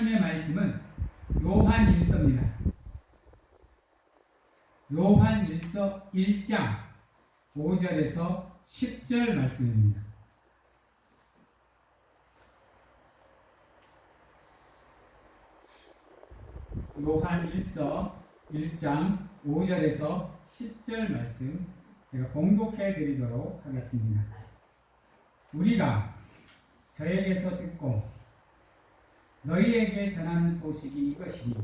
하나님의 말씀은 요한 1서입니다. 요한 1서 1장 5절에서 10절 말씀입니다. 요한 1서 1장 5절에서 10절 말씀 제가 봉독해 드리도록 하겠습니다. 우리가 저에게서 듣고 너희에게 전하는 소식이 이것이니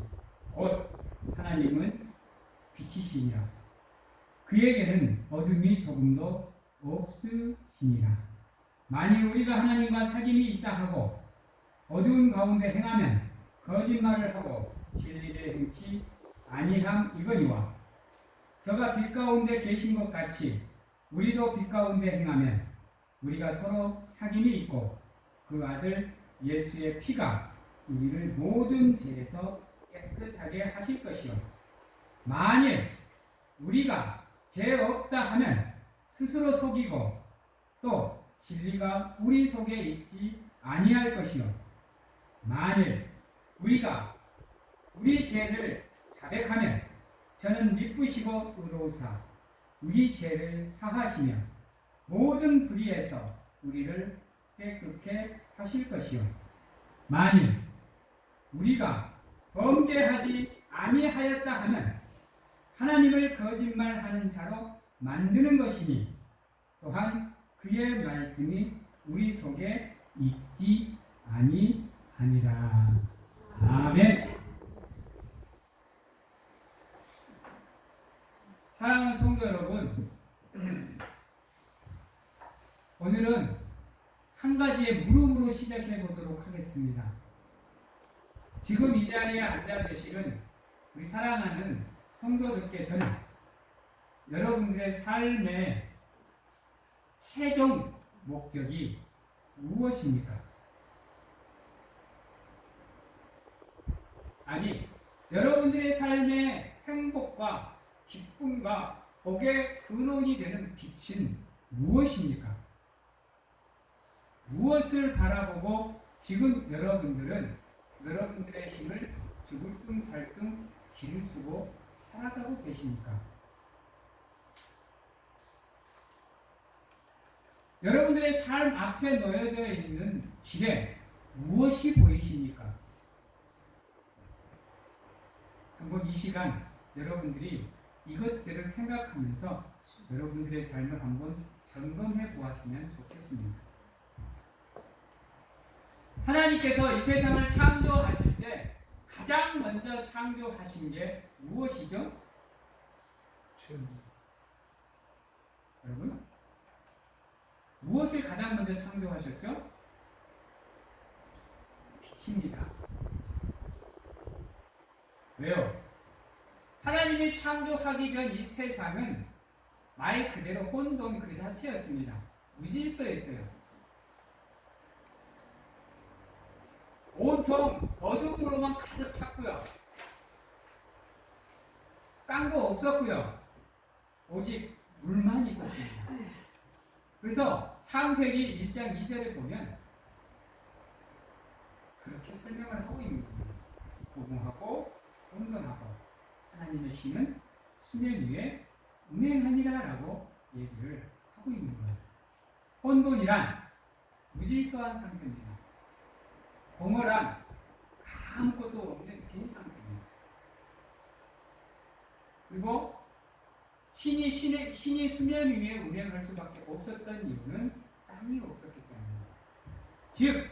곧 하나님은 빛이시니라. 그에게는 어둠이 조금도 없으시니라. 만일 우리가 하나님과 사귐이 있다 하고 어두운 가운데 행하면 거짓말을 하고 진리를 행치 아니함 이거니와 저가 빛 가운데 계신 것 같이 우리도 빛 가운데 행하면 우리가 서로 사귐이 있고 그 아들 예수의 피가 우리를 모든 죄에서 깨끗하게 하실 것이요 만일 우리가 죄 없다 하면 스스로 속이고 또 진리가 우리 속에 있지 아니할 것이요 만일 우리가 우리 죄를 자백하면 저는 미쁘시고 의로우사 우리 죄를 사하시며 모든 불의에서 우리를 깨끗게 하실 것이요 만일 우리가 범죄하지 아니하였다 하면 하나님을 거짓말하는 자로 만드는 것이니 또한 그의 말씀이 우리 속에 있지 아니하니라. 아멘. 사랑하는 성도 여러분, 오늘은 한 가지의 물음으로 시작해 보도록 하겠습니다. 지금 이 자리에 앉아 계시는 우리 사랑하는 성도들께서는 여러분들의 삶의 최종 목적이 무엇입니까? 아니, 여러분들의 삶의 행복과 기쁨과 복의 근원이 되는 빛은 무엇입니까? 무엇을 바라보고 지금 여러분들은 여러분들의 힘을 죽을둥살둥 길을 쓰고 살아가고 계십니까? 여러분들의 삶 앞에 놓여져 있는 길에 무엇이 보이십니까? 한번 이 시간 여러분들이 이것들을 생각하면서 여러분들의 삶을 한번 점검해 보았으면 좋겠습니다. 하나님께서 이 세상을 창조하실 때 가장 먼저 창조하신 게 무엇이죠? 여러분, 무엇을 가장 먼저 창조하셨죠? 빛입니다. 왜요? 하나님이 창조하기 전 이 세상은 말 그대로 혼돈 그 자체였습니다. 무질서였어요. 온통 어둠으로만 가득 찼고요. 깡도 없었고요. 오직 물만 있었습니다. 그래서 창세기 1장 2절에 보면 그렇게 설명을 하고 있는 겁니다. 고공하고 혼돈하고 하나님의 신은 수면 위에 운행하니라 라고 얘기를 하고 있는 거예요. 혼돈이란 무질서한 상태입니다. 공허란 아무것도 없는 빈 상태입니다. 그리고 신이 수면 위에 운행할 수밖에 없었던 이유는 땅이 없었기 때문입니다. 즉,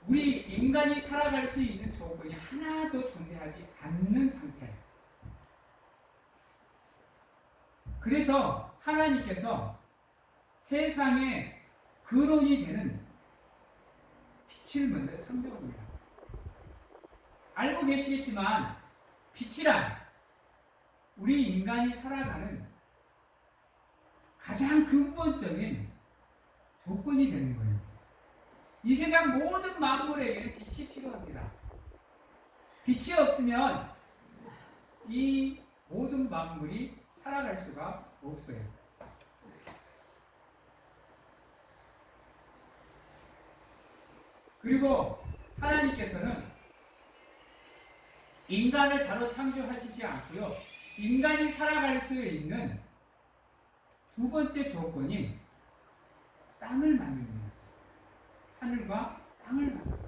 우리 인간이 살아갈 수 있는 조건이 하나도 존재하지 않는 상태. 그래서 하나님께서 세상의 근원이 되는 빛을 먼저 창조합니다. 알고 계시겠지만 빛이란 우리 인간이 살아가는 가장 근본적인 조건이 되는 거예요. 이 세상 모든 만물에게는 빛이 필요합니다. 빛이 없으면 이 모든 만물이 살아갈 수가 없어요. 그리고 하나님께서는 인간을 바로 창조하시지 않고요. 인간이 살아갈 수 있는 두 번째 조건인 땅을 만듭니다. 하늘과 땅을 만듭니다.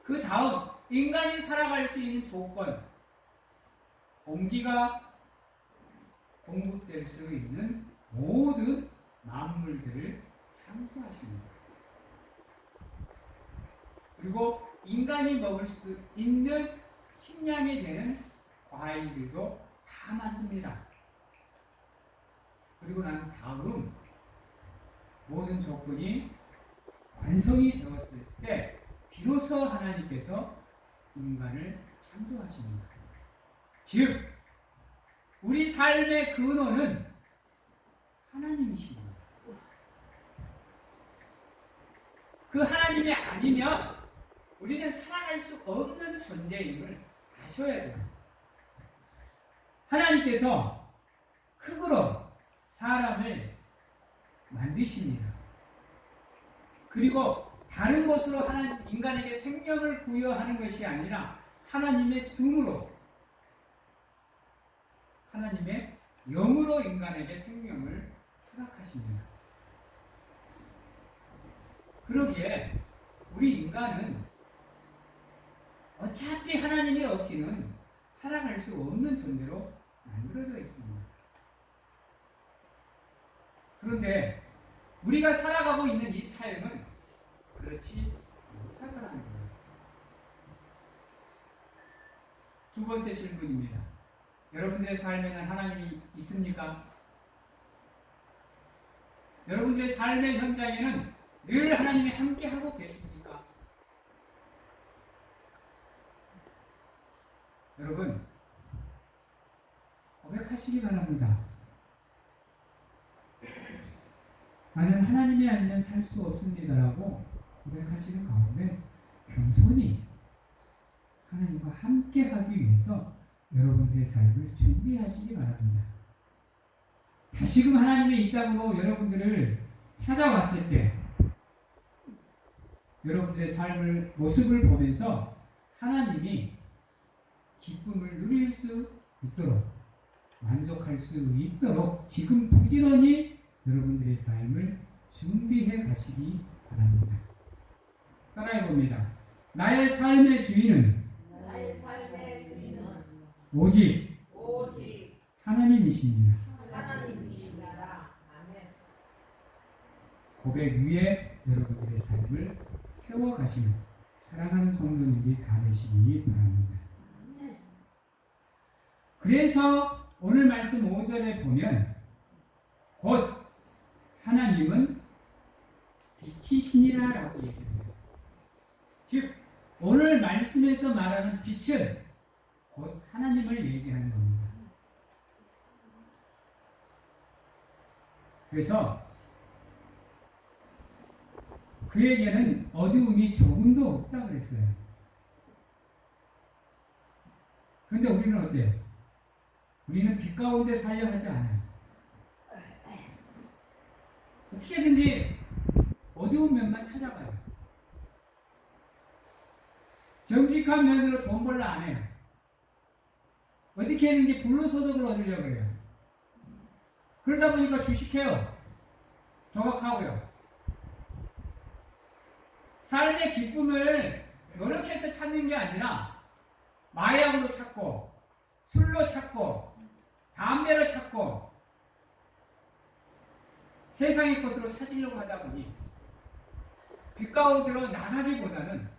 그 다음 인간이 살아갈 수 있는 조건, 공기가 공급될 수 있는 모든 만물들을 창조하십니다. 그리고 인간이 먹을 수 있는 식량이 되는 과일들도 다 만듭니다. 그리고 난 다음 모든 조건이 완성이 되었을 때 비로소 하나님께서 인간을 창조하십니다. 즉 우리 삶의 근원은 하나님이십니다. 그 하나님이 아니면 우리는 살아갈 수 없는 존재임을 아셔야 돼요. 하나님께서 흙으로 사람을 만드십니다. 그리고 다른 것으로 인간에게 생명을 부여하는 것이 아니라 하나님의 숨으로, 하나님의 영으로 인간에게 생명을 허락하십니다. 그러기에 우리 인간은 어차피 하나님이 없이는 살아갈 수 없는 존재로 만들어져 있습니다. 그런데 우리가 살아가고 있는 이 삶은 그렇지 못하다는 거예요. 두 번째 질문입니다. 여러분들의 삶에는 하나님이 있습니까? 여러분들의 삶의 현장에는 늘 하나님이 함께하고 계십니까? 여러분, 고백하시기 바랍니다. 나는 하나님이 아니면 살 수 없습니다라고 고백하시는 가운데 겸손히 하나님과 함께하기 위해서 여러분들의 삶을 준비하시기 바랍니다. 다시금 하나님의 이 땅으로 여러분들을 찾아왔을 때 여러분들의 삶을 모습을 보면서 하나님이 기쁨을 누릴 수 있도록, 만족할 수 있도록 지금 부지런히 여러분들의 삶을 준비해 가시기 바랍니다. 따라해 봅니다. 나의 삶의 주인은 오직 하나님이십니다. 고백 위에 여러분들의 삶을 세워가시는 사랑하는 성도님들이 다 되시기 바랍니다. 그래서 오늘 말씀 5절에 보면 곧 하나님은 빛이시니라 라고 얘기해요. 즉 오늘 말씀에서 말하는 빛은 곧 하나님을 얘기하는 겁니다. 그래서 그에게는 어두움이 조금도 없다 그랬어요. 그런데 우리는 어때요? 우리는 빛 가운데 살려 하지 않아요. 어떻게든지 어두운 면만 찾아가요. 정직한 면으로 돈 벌려 안 해요. 어떻게든지 불로소득을 얻으려고 해요. 그러다 보니까 주식해요. 도박하고요. 삶의 기쁨을 노력해서 찾는 게 아니라 마약으로 찾고 술로 찾고 담배로 찾고 세상의 것으로 찾으려고 하다 보니 빛 가운데로 나가기보다는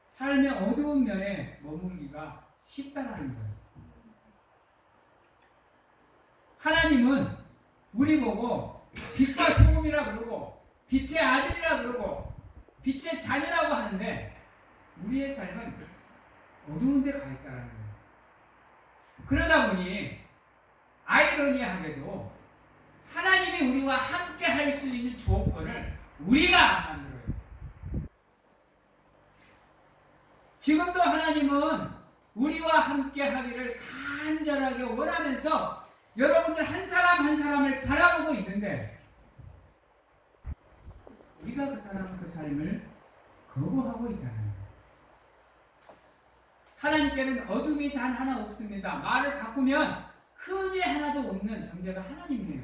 삶의 어두운 면에 머물기가 쉽다라는 거예요. 하나님은 우리 보고 빛과 소금이라 그러고 빛의 아들이라 그러고 빛의 자녀라고 하는데 우리의 삶은 어두운 데 가 있다는 거예요. 그러다 보니 아이러니하게도 하나님이 우리와 함께 할 수 있는 조건을 우리가 안 만들어요. 지금도 하나님은 우리와 함께 하기를 간절하게 원하면서 여러분들 한 사람 한 사람을 바라보고 있는데 우리가 그 사람 그 삶을 거부하고 있다는 거예요. 하나님께는 어둠이 단 하나 없습니다. 말을 바꾸면 흠이 하나도 없는 존재가 하나님이에요.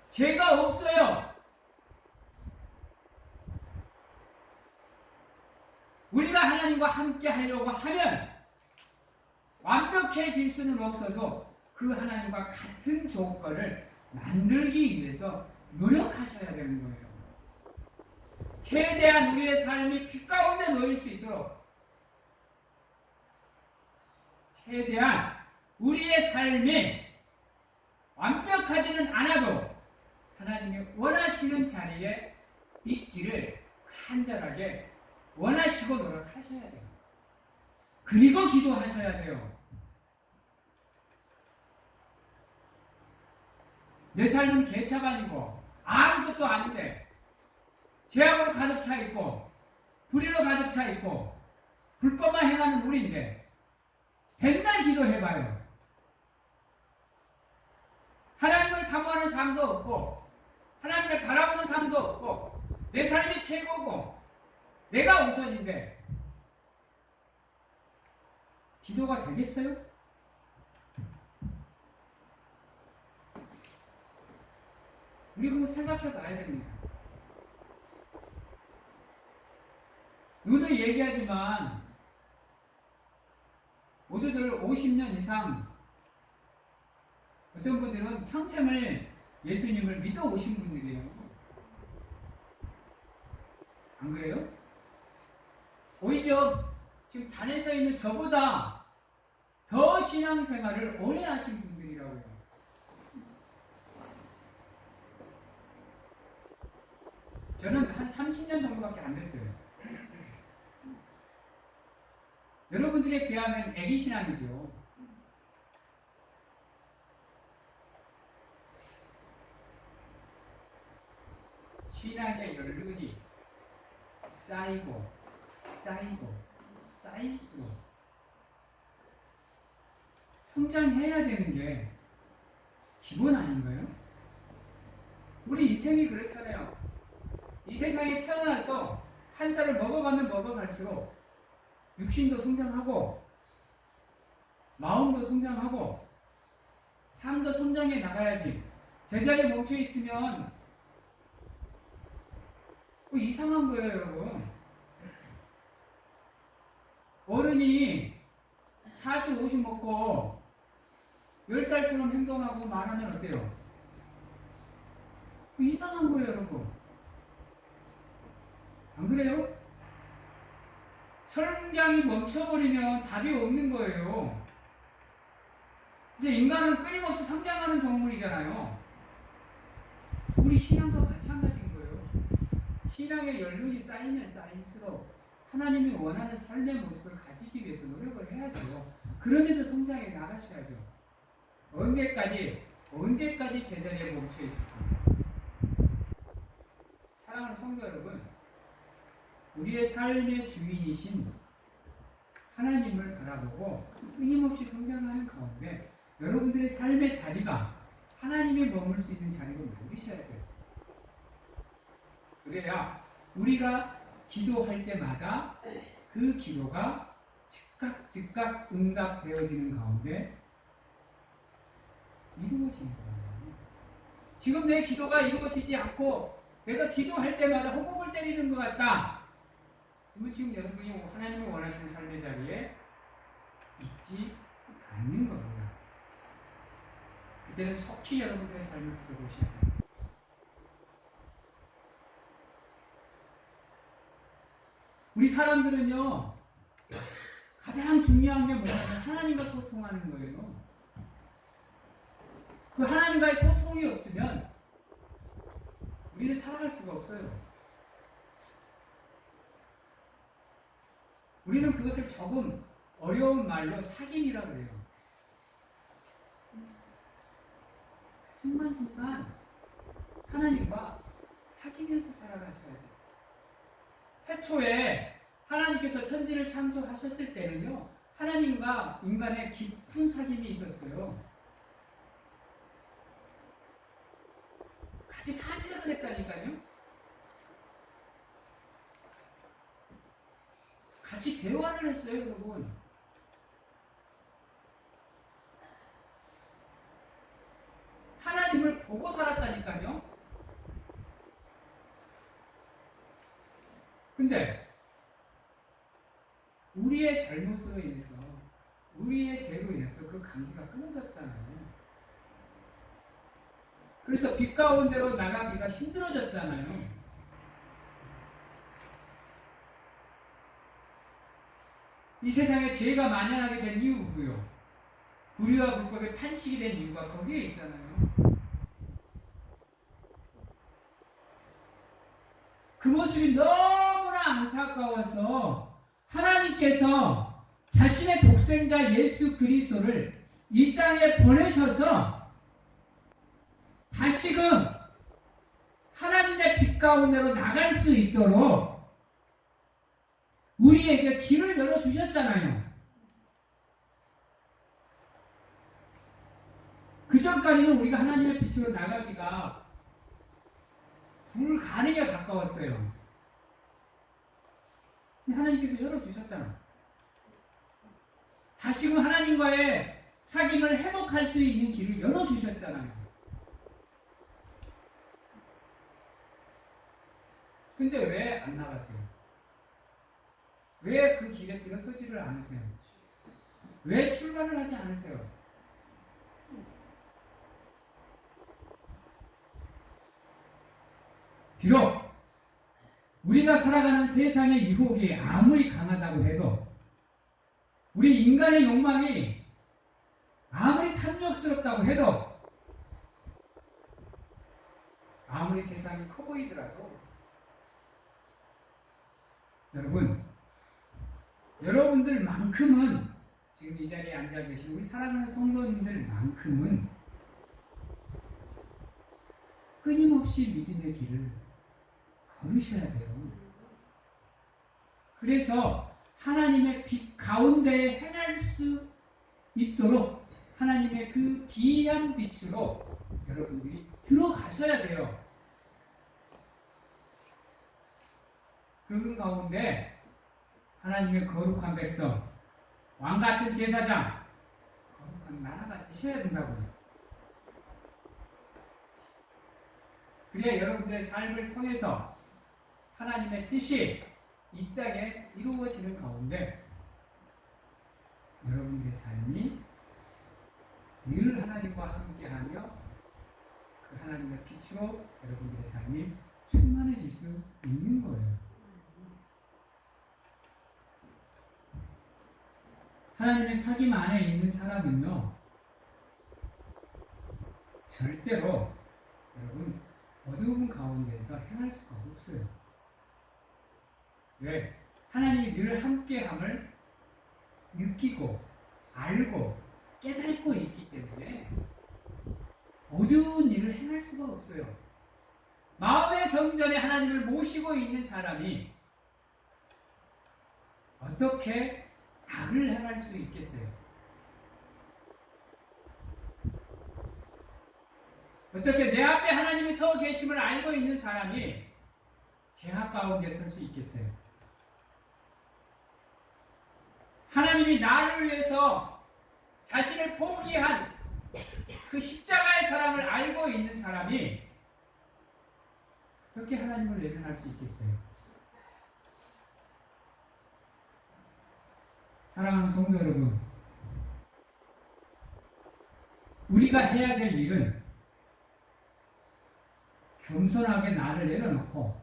죄가 없어요. 우리가 하나님과 함께 하려고 하면 완벽해질 수는 없어도 그 하나님과 같은 조건을 만들기 위해서 노력하셔야 되는 거예요. 최대한 우리의 삶이 빛 가운데 놓일 수 있도록 최대한 우리의 삶이 완벽하지는 않아도 하나님이 원하시는 자리에 있기를 간절하게 원하시고 노력하셔야 돼요. 그리고 기도하셔야 돼요. 내 삶은 개차반이고 아무것도 아닌데 죄악으로 가득 차 있고 불의로 가득 차 있고 불법만 행하는 우리인데 맨날 기도해봐요. 하나님을 사모하는 삶도 없고 하나님을 바라보는 삶도 없고 내 삶이 최고고 내가 우선인데 기도가 되겠어요? 우리 그거 생각해 봐야 됩니다. 늘 얘기하지만 모두들 50년 이상 어떤 분들은 평생을 예수님을 믿어 오신 분들이에요. 안 그래요? 오히려 지금 단에 서 있는 저보다 더 신앙생활을 오래 하신 분들이라고요. 저는 한 30년 정도밖에 안 됐어요. 여러분들에 비하면 애기 신앙이죠. 신앙의 연륜이 쌓이고 쌓일수록 성장해야 되는 게 기본 아닌가요? 우리 인생이 그렇잖아요. 이 세상에 태어나서 한 살을 먹어가면 먹어갈수록 육신도 성장하고 마음도 성장하고 삶도 성장해 나가야지. 제자리에 멈춰 있으면 이상한 거예요, 여러분. 어른이 40, 50 먹고 10살처럼 행동하고 말하면 어때요? 이상한 거예요, 여러분. 안 그래요? 성장이 멈춰버리면 답이 없는 거예요. 이제 인간은 끊임없이 성장하는 동물이잖아요. 우리 신앙과 마찬가지인 거예요. 신앙의 연륜이 쌓이면 쌓일수록 하나님이 원하는 삶의 모습을 가지기 위해서 노력을 해야죠. 그러면서 성장해 나가셔야죠. 언제까지 제자리에 멈춰 있을까? 사랑하는 성도 여러분, 우리의 삶의 주인이신 하나님을 바라보고 끊임없이 성장하는 가운데 여러분들의 삶의 자리가 하나님이 머물 수 있는 자리로 만드셔야 돼요. 그래야 우리가 기도할 때마다 그 기도가 즉각 응답되어지는 가운데 이루어지는 거예요. 지금 내 기도가 이루어지지 않고 내가 기도할 때마다 허공을 때리는 것 같다. 그러면 지금 여러분이 하나님이 원하시는 삶의 자리에 있지 않는 겁니다. 그때는 속히 여러분들의 삶을 들어보셔야 돼요. 우리 사람들은요, 가장 중요한 게 뭐냐면 하나님과 소통하는 거예요. 그 하나님과의 소통이 없으면 우리는 살아갈 수가 없어요. 우리는 그것을 조금 어려운 말로 사귐이라고 해요. 순간순간 하나님과 사귀면서 살아가셔야 돼요. 태초에 하나님께서 천지를 창조하셨을 때는요, 하나님과 인간의 깊은 사귐이 있었어요. 같이 사지를 했다니까요. 같이 대화를 했어요, 여러분. 하나님을 보고 살았다니까요. 근데 우리의 잘못으로 인해서, 우리의 죄로 인해서 그 관계가 끊어졌잖아요. 그래서 빛 가운데로 나가기가 힘들어졌잖아요. 이 세상에 죄가 만연하게 된 이유고요. 불의와 불법의 판식이 된 이유가 거기에 있잖아요. 그 모습이 너무나 안타까워서 하나님께서 자신의 독생자 예수 그리스도를 이 땅에 보내셔서 다시금 하나님의 빛 가운데로 나갈 수 있도록 우리에게 길을 열어주셨잖아요. 그 전까지는 우리가 하나님의 빛으로 나가기가 불가능에 가까웠어요. 근데 하나님께서 열어주셨잖아요. 다시금 하나님과의 사귐을 회복할 수 있는 길을 열어주셨잖아요. 근데 왜 안 나가세요? 왜 그 길에 들어서지를 않으세요? 왜 출발을 하지 않으세요? 비록 우리가 살아가는 세상의 유혹이 아무리 강하다고 해도, 우리 인간의 욕망이 아무리 탐욕스럽다고 해도, 아무리 세상이 커 보이더라도, 여러분들만큼은, 지금 이 자리에 앉아 계신 우리 사랑하는 성도님들만큼은 끊임없이 믿음의 길을 걸으셔야 돼요. 그래서 하나님의 빛 가운데에 행할 수 있도록 하나님의 그 귀한 빛으로 여러분들이 들어가셔야 돼요. 그 가운데 하나님의 거룩한 백성, 왕같은 제사장, 거룩한 나라가 되셔야 된다고요. 그래야 여러분들의 삶을 통해서 하나님의 뜻이 이 땅에 이루어지는 가운데 여러분들의 삶이 늘 하나님과 함께하며 그 하나님의 빛으로 여러분들의 삶이 충만해질 수 있는 거예요. 하나님의 사귐 안에 있는 사람은요, 절대로 여러분 어두운 가운데서 행할 수가 없어요. 왜? 하나님이 늘 함께함을 느끼고 알고 깨닫고 있기 때문에 어두운 일을 행할 수가 없어요. 마음의 성전에 하나님을 모시고 있는 사람이 어떻게 악을 행할 수 있겠어요? 어떻게 내 앞에 하나님이 서 계심을 알고 있는 사람이 죄악 가운데 설 수 있겠어요? 하나님이 나를 위해서 자신을 포기한 그 십자가의 사랑을 알고 있는 사람이 어떻게 하나님을 외면할 수 있겠어요? 사랑하는 성도 여러분, 우리가 해야 될 일은 겸손하게 나를 내려놓고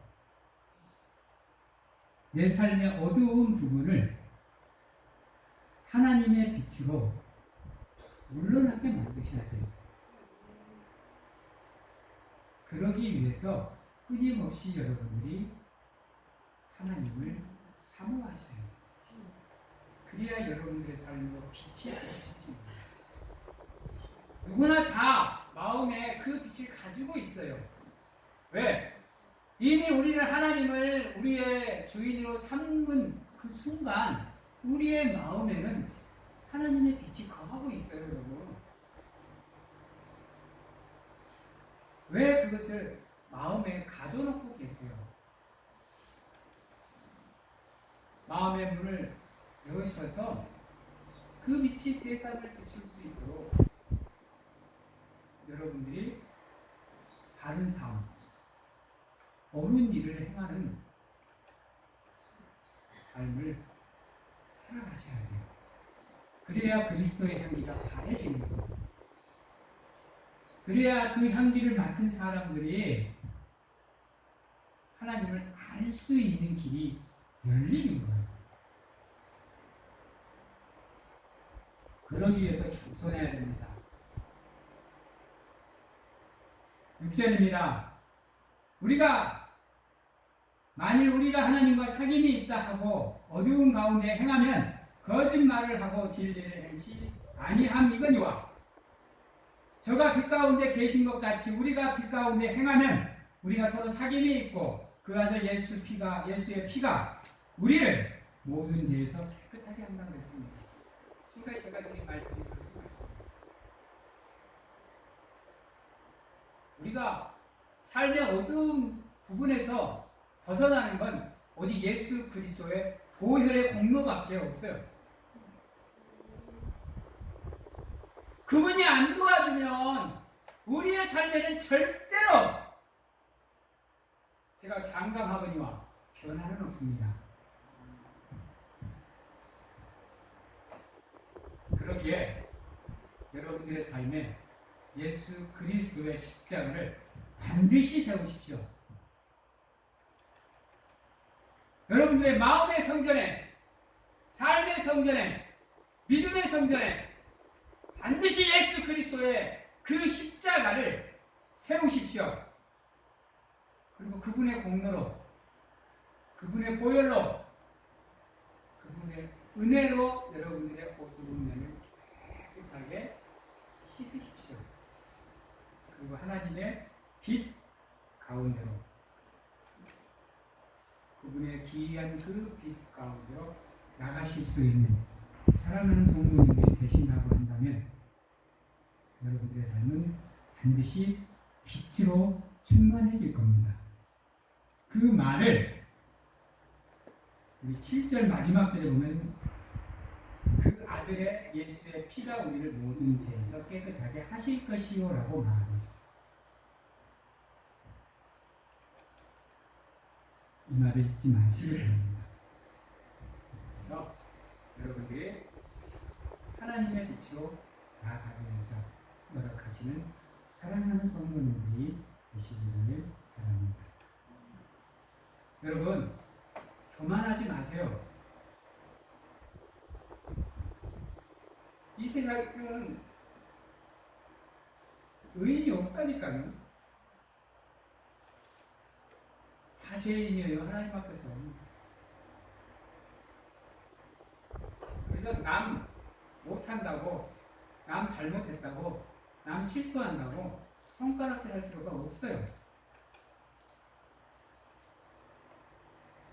내 삶의 어두운 부분을 하나님의 빛으로 물러나게 만드셔야 돼요. 그러기 위해서 끊임없이 여러분들이 하나님을 사모하셔야 돼요. 그래야 여러분들의 삶으로 빛이 비춰집니다. 누구나 다 마음에 그 빛을 가지고 있어요. 왜? 이미 우리는 하나님을 우리의 주인으로 삼은 그 순간 우리의 마음에는 하나님의 빛이 거하고 있어요, 여러분. 왜 그것을 마음에 가둬놓고 계세요? 마음의 문을 여시셔서 그 빛이 세상을 비출 수 있도록 여러분들이 바른 삶, 옳은 일을 행하는 삶을 살아가셔야 돼요. 그래야 그리스도의 향기가 바래지는 거예요. 그래야 그 향기를 맡은 사람들이 하나님을 알 수 있는 길이 열리는 거예요. 그러기 위해서 겸손해야 됩니다. 6절입니다. 만일 우리가 하나님과 사귐이 있다 하고 어두운 가운데 행하면 거짓말을 하고 진리를 행치 아니함이거니와 저가 빛 가운데 계신 것 같이 우리가 빛 가운데 행하면 우리가 서로 사귐이 있고 그 아들 예수의 피가 우리를 모든 죄에서 깨끗하게 한다고 했습니다. 지금까지 제가 드린 말씀이 그런 말씀입니다. 우리가 삶의 어두운 부분에서 벗어나는 건 오직 예수 그리스도의 보혈의 공로밖에 없어요. 그분이 안 도와주면 우리의 삶에는 절대로 제가 장담하거니와 변화는 없습니다. 그러기에 여러분들의 삶에 예수 그리스도의 십자가를 반드시 세우십시오. 여러분들의 마음의 성전에, 삶의 성전에, 믿음의 성전에 반드시 예수 그리스도의 그 십자가를 세우십시오. 그리고 그분의 공로로, 그분의 보혈로, 그분의 은혜로 여러분들의 어두운 면을 깨끗하게 씻으십시오. 그리고 하나님의 빛 가운데로, 그분의 귀한 그 빛 가운데로 나가실 수 있는 사랑하는 성도님들이 되신다고 한다면 여러분들의 삶은 반드시 빛으로 충만해질 겁니다. 그 말을 우리 7절 마지막 절에 보면 그 아들의 예수의 피가 우리를 모든 죄에서 깨끗하게 하실 것이요 라고 말하고 있습니다. 이 말을 잊지 마시길 바랍니다. 그래서 여러분들이 하나님의 빛으로 나아가기 위해서 노력하시는 사랑하는 성도님들이 되시기를 바랍니다. 여러분, 교만하지 마세요. 이 세상은 의인이 없다니까요. 다 죄인이에요, 하나님 앞에서. 그래서 남 못한다고, 남 잘못했다고, 남 실수한다고 손가락질 할 필요가 없어요.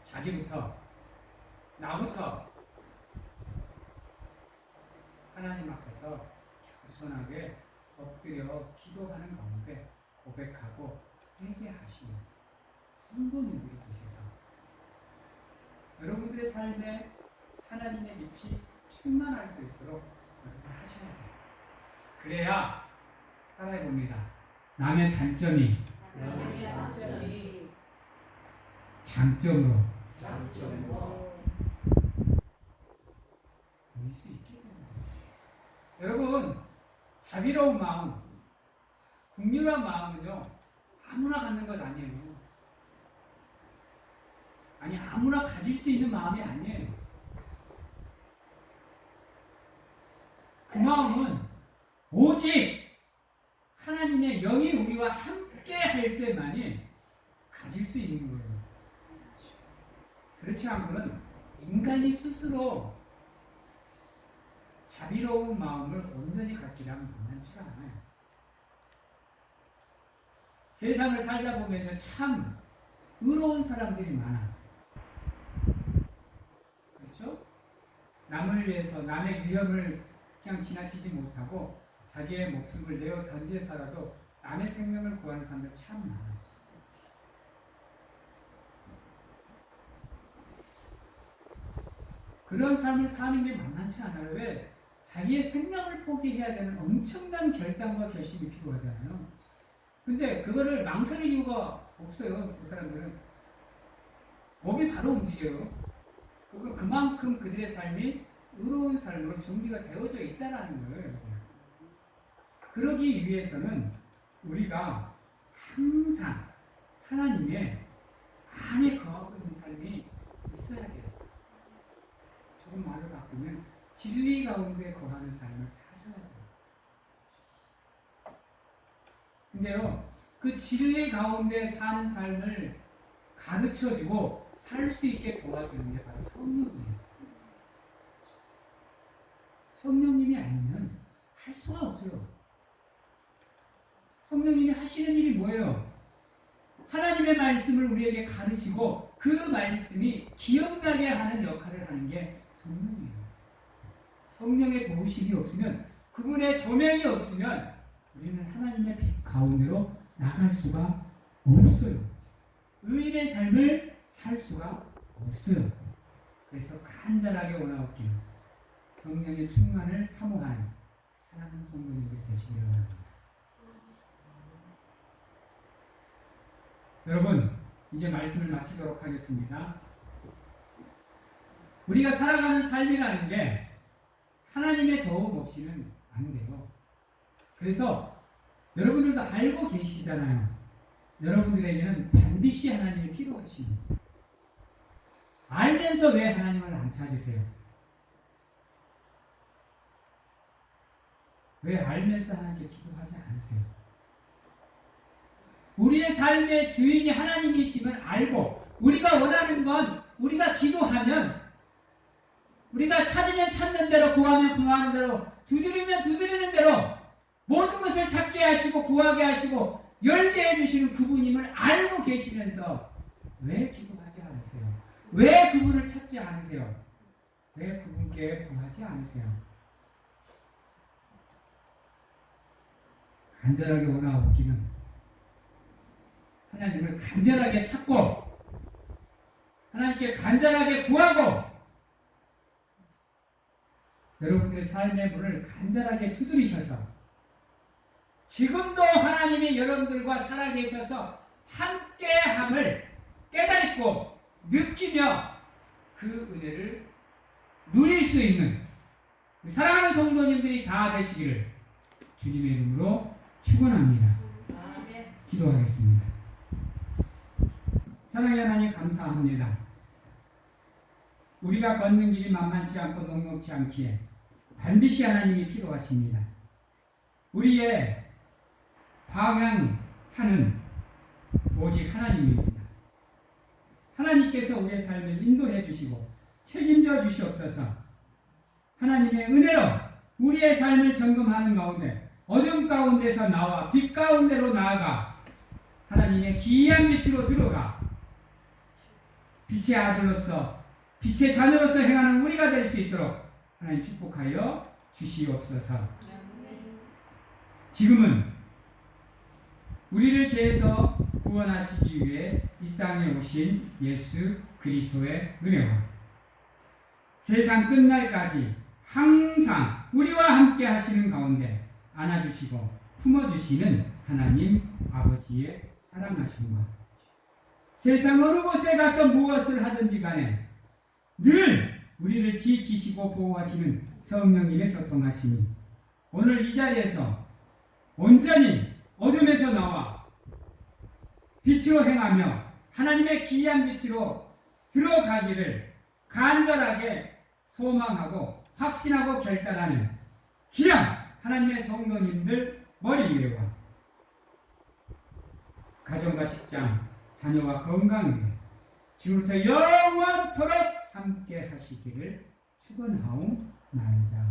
자기부터, 나부터 하나님 앞에서 겸손하게 엎드려 기도하는 가운데 고백하고 회개하시는 성도님들이 되셔서 여러분들의 삶에 하나님의 빛이 충만할 수 있도록 여러분 하셔야 돼요. 그래야 따라해봅니다. 남의 단점이 장점으로 보일 수 있게 됩니다. 여러분, 자비로운 마음, 긍휼한 마음은요 아무나 갖는 것 아니에요. 아니, 아무나 가질 수 있는 마음이 아니에요. 그 마음은 오직 하나님의 영이 우리와 함께 할 때만이 가질 수 있는 거예요. 그렇지 않고는 인간이 스스로 자비로운 마음을 온전히 갖기란 만만치가 않아요. 세상을 살다 보면 참 의로운 사람들이 많아. 그렇죠? 남을 위해서 남의 위험을 그냥 지나치지 못하고 자기의 목숨을 내어 던져서라도 남의 생명을 구하는 사람들 참 많았어요. 그런 삶을 사는 게 만만치 않아요. 왜? 자기의 생명을 포기해야 되는 엄청난 결단과 결심이 필요하잖아요. 근데 그거를 망설일 이유가 없어요. 그 사람들은 몸이 바로 움직여요. 그만큼 그들의 삶이 의로운 삶으로 준비가 되어져 있다는 거예요. 그러기 위해서는 우리가 항상 하나님의 안에 거하고 있는 삶이 있어야 돼요. 조금 말을 바꾸면 진리 가운데 거하는 삶을 사셔야 돼요. 근데요, 그 진리 가운데 사는 삶을 가르쳐주고 살 수 있게 도와주는 게 바로 성령이에요. 성령님이 아니면 할 수가 없어요. 성령님이 하시는 일이 뭐예요? 하나님의 말씀을 우리에게 가르치고 그 말씀이 기억나게 하는 역할을 하는 게 성령이에요. 성령의 도우심이 없으면, 그분의 조명이 없으면 우리는 하나님의 빛 가운데로 나갈 수가 없어요. 의인의 삶을 살 수가 없어요. 그래서 간절하게 원하옵기는 성령의 충만을 사모하는 사랑하는 성도님들 되시기를 바랍니다. 여러분, 이제 말씀을 마치도록 하겠습니다. 우리가 살아가는 삶이라는 게 하나님의 도움 없이는 안 돼요. 그래서 여러분들도 알고 계시잖아요. 여러분들에게는 반드시 하나님이 필요하십니다. 알면서 왜 하나님을 안 찾으세요? 왜 알면서 하나님께 기도하지 않으세요? 우리의 삶의 주인이 하나님이심을 알고 우리가 원하는 건, 우리가 기도하면, 우리가 찾으면 찾는 대로, 구하면 구하는 대로, 두드리면 두드리는 대로 모든 것을 찾게 하시고 구하게 하시고 열게 해주시는 그분임을 알고 계시면서 왜 기도하지 않으세요? 왜 그분을 찾지 않으세요? 왜 그분께 구하지 않으세요? 간절하게 원하옵기는 하나님을 간절하게 찾고 하나님께 간절하게 구하고 여러분들의 삶의 문을 간절하게 두드리셔서 지금도 하나님이 여러분들과 살아계셔서 함께함을 깨닫고 느끼며 그 은혜를 누릴 수 있는 사랑하는 성도님들이 다 되시기를 주님의 이름으로 축원합니다. 기도하겠습니다. 사랑의 하나님, 감사합니다. 우리가 걷는 길이 만만치 않고 녹록지 않기에 반드시 하나님이 필요하십니다. 우리의 방향하는 오직 하나님입니다. 하나님께서 우리의 삶을 인도해 주시고 책임져 주시옵소서. 하나님의 은혜로 우리의 삶을 점검하는 가운데 어둠 가운데서 나와 빛 가운데로 나아가 하나님의 기이한 빛으로 들어가 빛의 아들로서 빛의 자녀로서 행하는 우리가 될 수 있도록 하나님 축복하여 주시옵소서. 지금은 우리를 죄에서 구원하시기 위해 이 땅에 오신 예수 그리스도의 은혜와 세상 끝날까지 항상 우리와 함께 하시는 가운데 안아주시고 품어주시는 하나님 아버지의 사랑하심과 세상 어느 곳에 가서 무엇을 하든지 간에 늘 우리를 지키시고 보호하시는 성령님의 교통하심이 오늘 이 자리에서 온전히 어둠에서 나와 빛으로 행하며 하나님의 기이한 빛으로 들어가기를 간절하게 소망하고 확신하고 결단하는 귀한 하나님의 성도님들 머리 위에와 가정과 직장, 자녀와 건강에 지금부터 영원토록 함께 하시기를 축원하옵나이다.